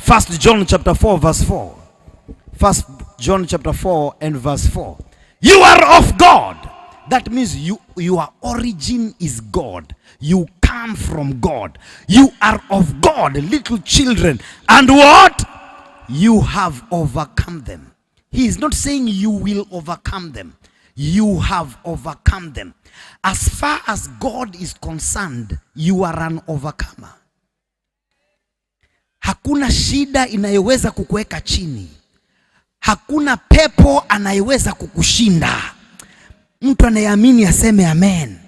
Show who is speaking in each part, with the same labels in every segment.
Speaker 1: 1 John chapter 4 verse 4. 1 John chapter 4 and verse 4. You are of God. That means your origin is God. You come from God. You are of God, little children. And what? You have overcome them. He is not saying you will overcome them. You have overcome them. As far as God is concerned, you are an overcomer. Hakuna shida inayoweza kukuweka chini. Hakuna pepo anayeweza kukushinda. Mtu anayeamini aseme amen.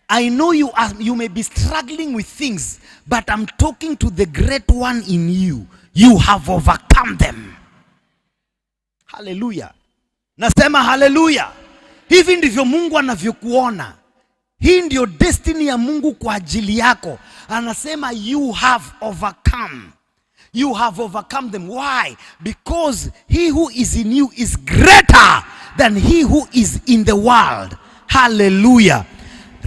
Speaker 1: I know you may be struggling with things, but I'm talking to the great one in you. You have overcome them. Hallelujah. Nasema hallelujah. Hivi ndivyo Mungu anavyokuona. Hii ndio destiny ya Mungu kwa ajili yako. Anasema you have overcome. You have overcome them. Why? Because he who is in you is greater than he who is in the world. Hallelujah.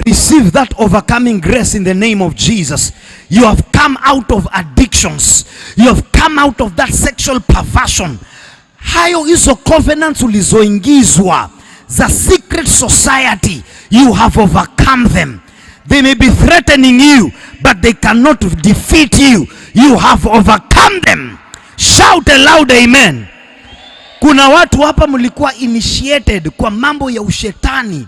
Speaker 1: Receive that overcoming grace in the name of Jesus. You have come out of addictions. You have come out of that sexual perversion. Hayo hizo covenants ulizoingizwa za secret society, you have overcome them. They may be threatening you, but they cannot defeat you. You have overcome them. Shout aloud amen. Kuna watu hapa mlikuwa initiated kwa mambo ya ushetani.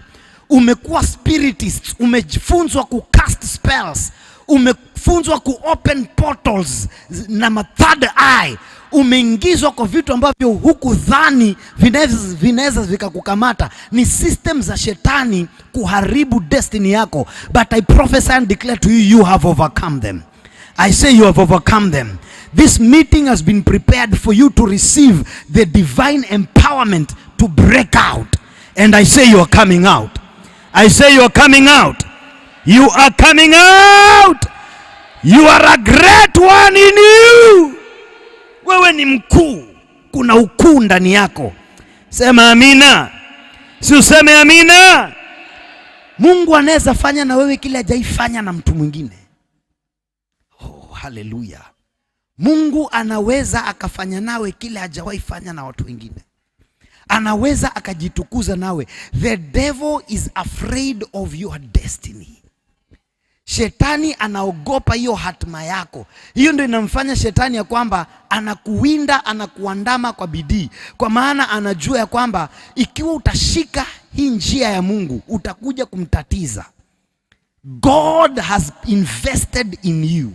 Speaker 1: Umekuwa spiritist, umefunzwa ku cast spells, umefunzwa ku open portals na third eye. Umeingizwa kwa vitu ambavyo hukudhani vinaweza vikakukamata. Ni systems za shetani kuharibu destiny yako. But I prophesy and declare to you, you have overcome them. I say you have overcome them. This meeting has been prepared for you to receive the divine empowerment to break out. And I say you are coming out. I say you are coming out. You are coming out. You are a great one in you. Wewe ni mkuu. Kuna ukuu ndani yako. Sema amina. Si useme amina. Mungu anaweza fanya na wewe kile hajaifanya na mtu mwingine. Oh, hallelujah. Mungu anaweza akafanya nawe kile hajawahi fanya na watu wengine. Anaweza akajitukuza nawe. The devil is afraid of your destiny. Shetani anaogopa hiyo hatima yako. Hiyo ndio inamfanya shetani ya kwamba anakuwinda, anakuandama kwa bidii. Kwa maana anajua ya kwamba ikiwa utashika hii njia ya Mungu, utakuja kumtatiza. God has invested in you.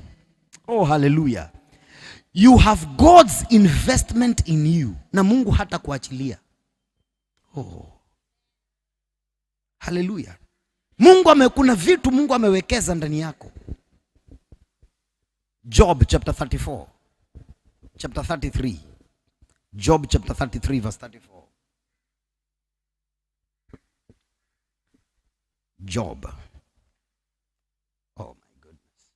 Speaker 1: Oh, hallelujah. You have God's investment in you. Na Mungu hata kuachilia. Oh. Hallelujah. Kuna vitu Mungu amewekeza ndani yako. Job chapter 34. Chapter 33. Job chapter 33 verse 34. Job. Oh my goodness.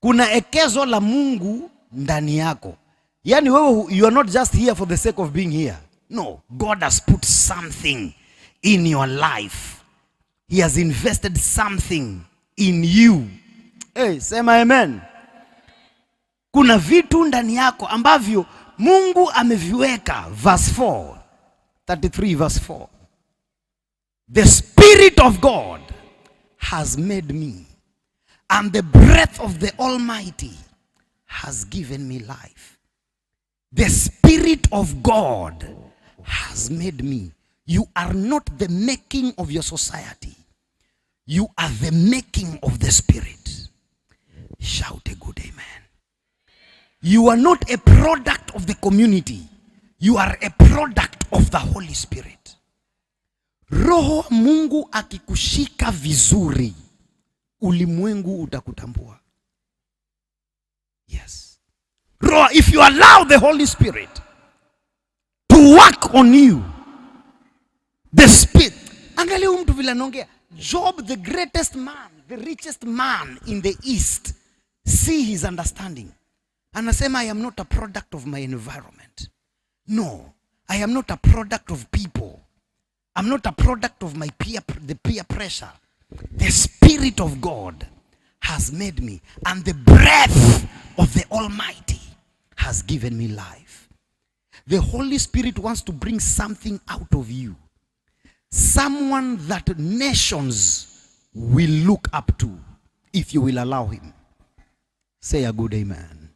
Speaker 1: Kuna ekezo la Mungu ndani yako. Yani wewe, you are not just here for the sake of being here. No, God has put something in your life. He has invested something in you. Hey, sema amen. Kuna vitu ndani yako ambavyo Mungu ameviweka. Verse 4. 33 verse 4. The Spirit of God has made me, and the breath of the Almighty has given me life. The Spirit of God has made me. You are not the making of your society. You are the making of the Spirit. Shout a good amen. You are not a product of the community. You are a product of the Holy Spirit. Roho Mungu akikushika vizuri, ulimwengu utakutambua. Yes. Roho, if you allow the Holy Spirit to work on you, the Spirit. Angalia mtu vile anaongea. Job, the greatest man, the richest man in the East, see his understanding. Anasema, I am not a product of my environment. No, I am not a product of people. I'm not a product of the peer pressure. The Spirit of God has made me, and the breath of the Almighty has given me life. The Holy Spirit wants to bring something out of you. Someone that nations will look up to if you will allow him. Say a good amen.